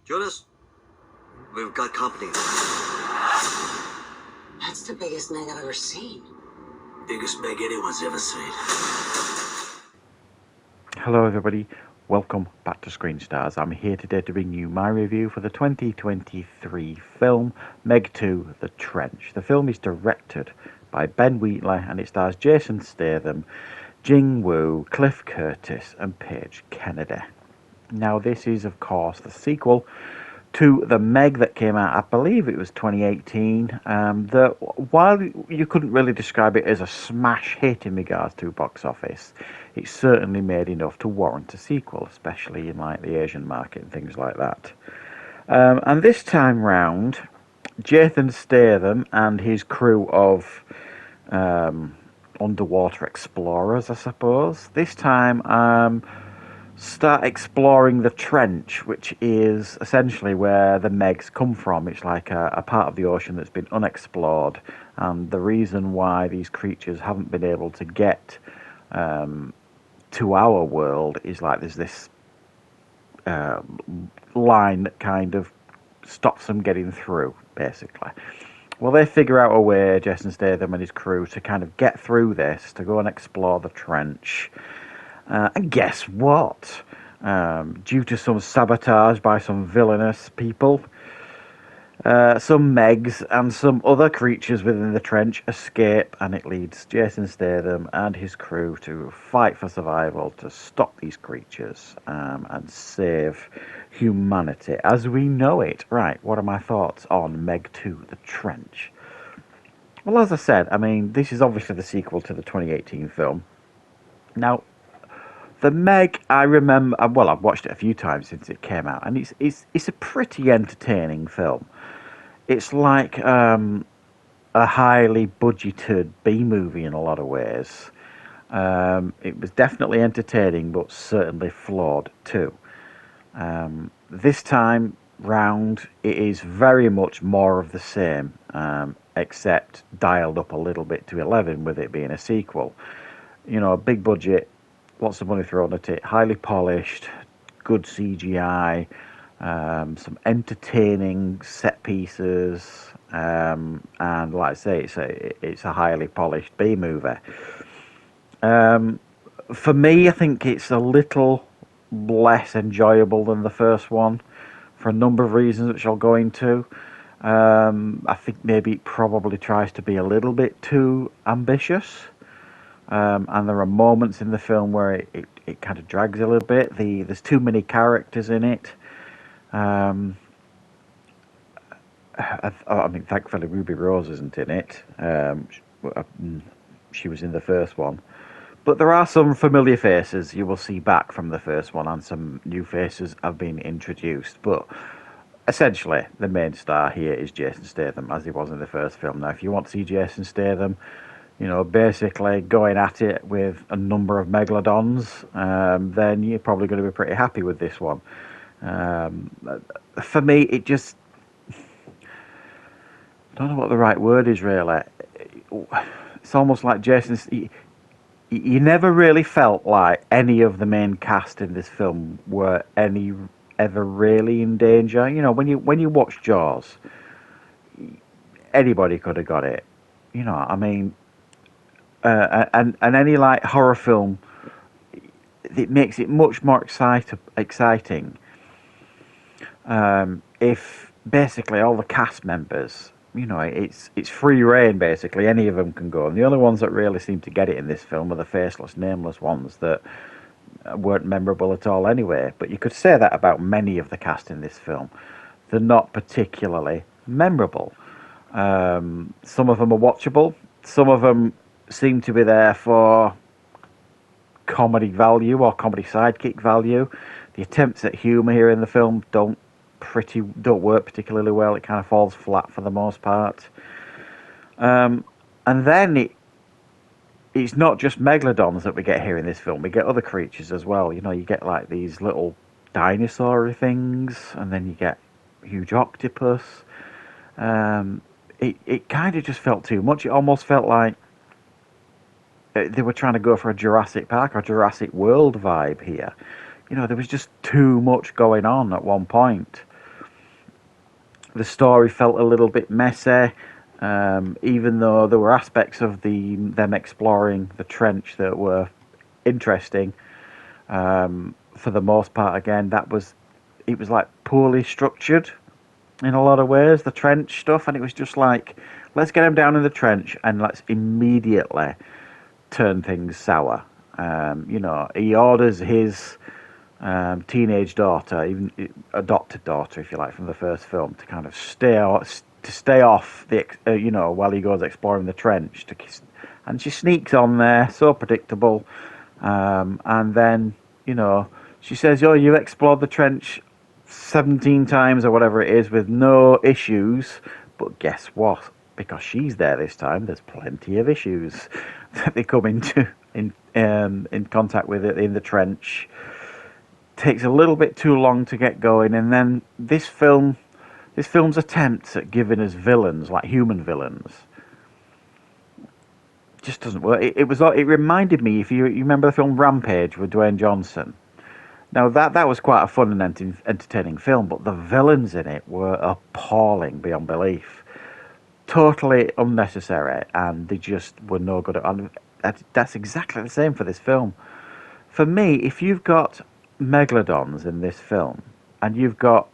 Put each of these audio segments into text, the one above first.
Jonas, we've got company. That's the biggest Meg I've ever seen. Biggest Meg anyone's ever seen. Hello everybody, welcome back to Screenstars. I'm here today to bring you my review for the 2023 film Meg 2 The Trench. The film is directed by Ben Wheatley and it stars Jason Statham, Jing Woo, Cliff Curtis and Paige Kennedy. Now this is of course the sequel to the Meg that came out, I believe it was 2018, that while you couldn't really describe it as a smash hit in regards to box office, it certainly made enough to warrant a sequel, especially in like the Asian market and things like that. And this time round, Jason Statham and his crew of underwater explorers, I suppose, this time start exploring the trench, which is essentially where the Megs come from. It's like a part of the ocean that's been unexplored, and the reason why these creatures haven't been able to get to our world is like there's this line that kind of stops them getting through, basically. Well, they figure out a way, Jason Statham and his crew, to kind of get through this, to go and explore the trench. And guess what? Due to some sabotage by some villainous people, some Megs and some other creatures within the trench escape, and it leads Jason Statham and his crew to fight for survival to stop these creatures and save humanity as we know it. Right, what are my thoughts on Meg 2 The Trench? Well, as I said, I mean, this is obviously the sequel to the 2018 film. Now, the Meg, I remember, well, I've watched it a few times since it came out, and it's a pretty entertaining film. It's like a highly budgeted B-movie in a lot of ways. It was definitely entertaining, but certainly flawed too. This time round, it is very much more of the same, except dialed up a little bit to 11 with it being a sequel. You know, a big budget, lots of money thrown at it, highly polished, good CGI, some entertaining set pieces, and like I say, it's a highly polished B movie. For me, I think it's a little less enjoyable than the first one, for a number of reasons which I'll go into. I think maybe it probably tries to be a little bit too ambitious. And there are moments in the film where it kind of drags a little bit. There's too many characters in it. I mean, thankfully Ruby Rose isn't in it. She was in the first one. But there are some familiar faces you will see back from the first one, and some new faces have been introduced. But essentially, the main star here is Jason Statham, as he was in the first film. Now, if you want to see Jason Statham, you know, basically going at it with a number of megalodons, then you're probably going to be pretty happy with this one. For me, it just, I don't know what the right word is really. It's almost like Jason. You never really felt like any of the main cast in this film were ever really in danger. You know, when you watch Jaws, anybody could have got it. You know, I mean. And any like horror film, it makes it much more exciting if basically all the cast members, you know, it's free reign basically. Any of them can go, and the only ones that really seem to get it in this film are the faceless, nameless ones that weren't memorable at all anyway. But you could say that about many of the cast in this film. They're not particularly memorable. Some of them are watchable. Some of them seem to be there for comedy value or comedy sidekick value. The attempts at humour here in the film don't work particularly well. It kind of falls flat for the most part. And then it's not just megalodons that we get here in this film. We get other creatures as well. You know, you get like these little dinosaur things, and then you get huge octopus. It kind of just felt too much. It almost felt like they were trying to go for a Jurassic Park or Jurassic World vibe here. You know, there was just too much going on at one point. The story felt a little bit messy, even though there were aspects of them exploring the trench that were interesting. For the most part, again, it was like poorly structured in a lot of ways, the trench stuff, and it was just like, let's get him down in the trench and let's immediately turn things sour. He orders his teenage daughter, even adopted daughter, if you like, from the first film, to kind of stay off while he goes exploring the trench. And she sneaks on there, so predictable. And then, she says, "Oh, you explored the trench 17 times or whatever it is with no issues." But guess what? Because she's there this time, there's plenty of issues that they come in contact with it in the trench. Takes a little bit too long to get going, and then this film's attempts at giving us villains, like human villains, just doesn't work. It reminded me, if you remember the film Rampage with Dwayne Johnson. Now that was quite a fun and entertaining film, but the villains in it were appalling beyond belief, totally unnecessary, and they just were no good. And that's exactly the same for this film. For me, if you've got megalodons in this film and you've got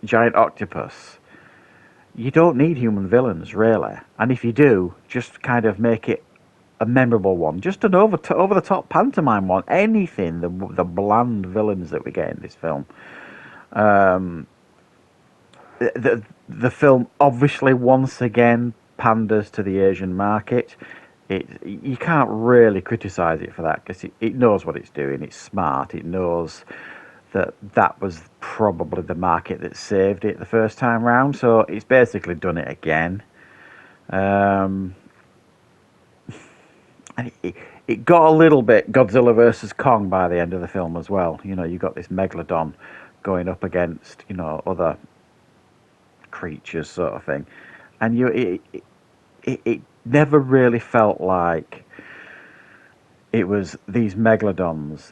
giant octopus, you don't need human villains, really. And if you do, just kind of make it a memorable one, just an over the top pantomime one. Anything, the bland villains that we get in this film. The film obviously once again panders to the Asian market. You can't really criticise it for that, because it knows what it's doing. It's smart. It knows that was probably the market that saved it the first time round, so it's basically done it again. And it got a little bit Godzilla versus Kong by the end of the film as well. You got this megalodon going up against other creatures, sort of thing, and it never really felt like it was these megalodons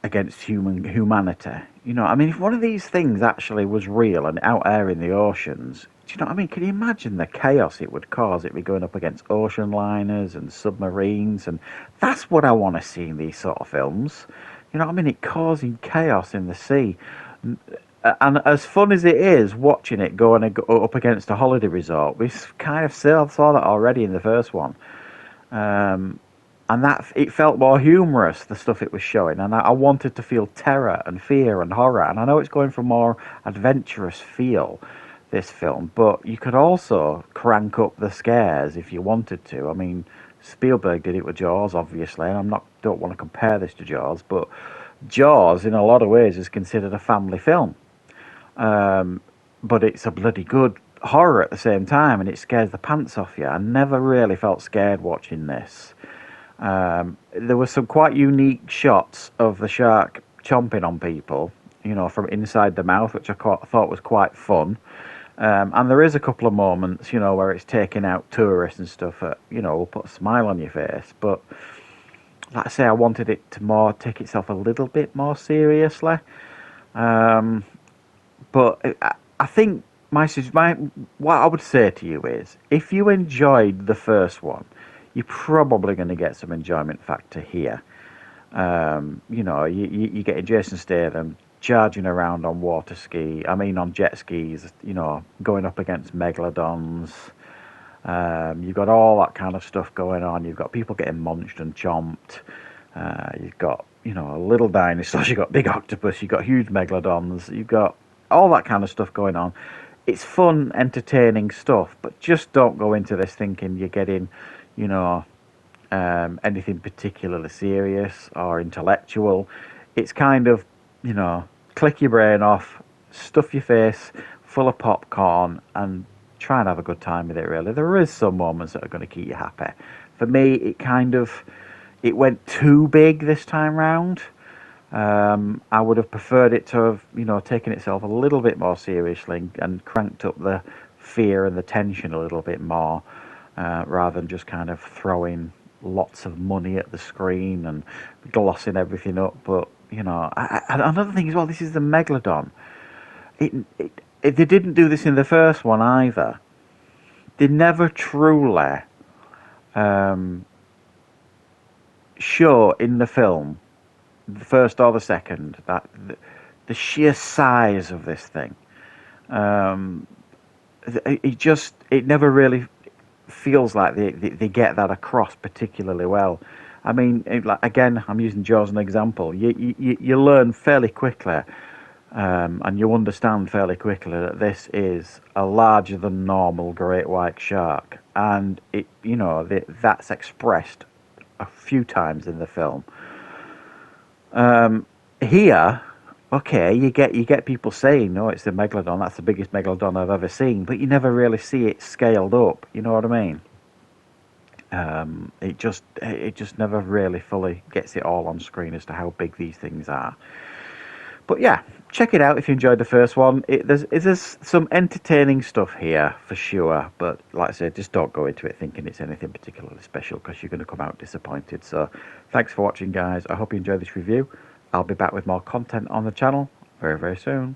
against humanity. I mean, if one of these things actually was real and out there in the oceans, do you know what I mean? Can you imagine the chaos it would cause? It'd be going up against ocean liners and submarines, and that's what I want to see in these sort of films. You know what I mean? It causing chaos in the sea. And as fun as it is watching it going up against a holiday resort, we kind of saw that already in the first one. And that it felt more humorous, the stuff it was showing, and I wanted to feel terror and fear and horror. And I know it's going for a more adventurous feel, this film, but you could also crank up the scares if you wanted to. I mean, Spielberg did it with Jaws, obviously, and don't want to compare this to Jaws, but Jaws, in a lot of ways, is considered a family film. But it's a bloody good horror at the same time, and it scares the pants off you. I never really felt scared watching this. There were some quite unique shots of the shark chomping on people, from inside the mouth, which I thought was quite fun. And there is a couple of moments, where it's taking out tourists and stuff that, will put a smile on your face. But like I say, I wanted it to take itself a little bit more seriously. But I think what I would say to you is, if you enjoyed the first one, you're probably going to get some enjoyment factor here. You're getting Jason Statham charging around on jet skis, going up against megalodons. You've got all that kind of stuff going on. You've got people getting munched and chomped. You've got, little dinosaurs. You've got big octopus. You've got huge megalodons. You've got all that kind of stuff going on. It's fun, entertaining stuff, but just don't go into this thinking you're getting, anything particularly serious or intellectual. It's kind of, click your brain off, stuff your face full of popcorn, and try and have a good time with it, really. There is some moments that are going to keep you happy. For me, it went too big this time round. I would have preferred it to have, taken itself a little bit more seriously and cranked up the fear and the tension a little bit more, rather than just kind of throwing lots of money at the screen and glossing everything up. But another thing as well, this is the megalodon. It they didn't do this in the first one either. They never truly show in the film, the first or the second, that the sheer size of this thing. It never really feels like they get that across particularly well. I mean, again, I'm using Jaws as an example. You learn fairly quickly, and you understand fairly quickly that this is a larger than normal great white shark, and that's expressed a few times in the film. Here, okay, you get people saying, "No, it's the megalodon. That's the biggest megalodon I've ever seen," but you never really see it scaled up. You know what I mean? It just never really fully gets it all on screen as to how big these things are. But yeah, check it out if you enjoyed the first one. There's some entertaining stuff here for sure, but like I said, just don't go into it thinking it's anything particularly special, because you're going to come out disappointed. So thanks for watching, guys. I hope you enjoyed this review. I'll be back with more content on the channel very, very soon.